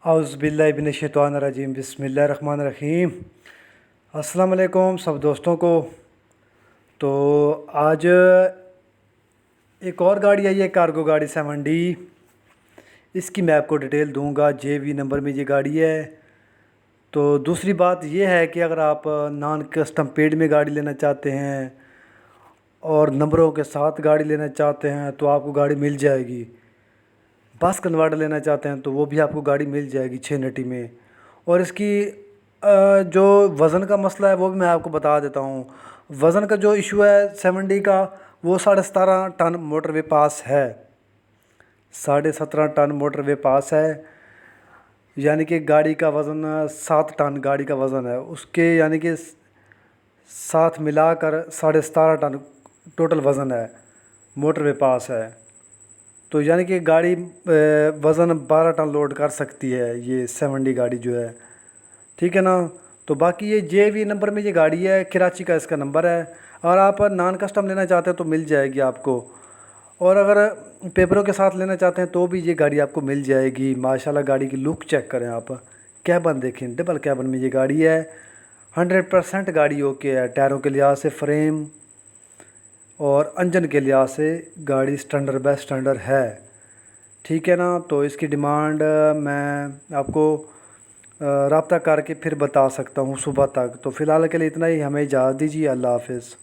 औज़ुबिल्लाहिमिनश्शैतानिर्रजीम बिस्मिल्लाहिर्रहमानिर्रहीम। अस्सलाम वालेकुम सब दोस्तों को। तो आज एक और गाड़ी आई है, कार्गो गाड़ी 7D। इसकी मैं आपको डिटेल दूंगा। JV नंबर में ये गाड़ी है। तो दूसरी बात ये है कि अगर आप नॉन कस्टम पेड में गाड़ी लेना चाहते हैं और नंबरों के साथ गाड़ी लेना चाहते हैं तो आपको गाड़ी मिल जाएगी। बस कन्वर्टर लेना चाहते हैं तो वो भी आपको गाड़ी मिल जाएगी 6 नटी में। और इसकी जो वज़न का मसला है वो भी मैं आपको बता देता हूँ। वज़न का जो इशू है 7D का, वो 17.5 टन मोटरवे पास है। 17.5 टन मोटरवे पास है, यानी कि गाड़ी का वज़न 7 टन गाड़ी का वज़न है उसके, यानी कि साथ मिलाकर 17.5 टन टोटल वज़न है, मोटरवे पास है। तो यानी कि गाड़ी वज़न 12 टन लोड कर सकती है ये 7D गाड़ी जो है, ठीक है ना। तो बाकी ये JV नंबर में ये गाड़ी है, कराची का इसका नंबर है। और आप नॉन कस्टम लेना चाहते हैं तो मिल जाएगी आपको, और अगर पेपरों के साथ लेना चाहते हैं तो भी ये गाड़ी आपको मिल जाएगी। माशाल्लाह गाड़ी की लुक चेक करें आप, कैबन देखें, डबल कैबन में ये गाड़ी है। 100% गाड़ी ओके है। टायरों के लिहाज से, फ्रेम और इंजन के लिहाज से गाड़ी स्टैंडर्ड बेस्ट स्टैंडर्ड है, ठीक है ना। तो इसकी डिमांड मैं आपको रब्ता करके फिर बता सकता हूँ सुबह तक। तो फ़िलहाल के लिए इतना ही, हमें इजाज़त दीजिए। अल्लाह हाफ़िज़।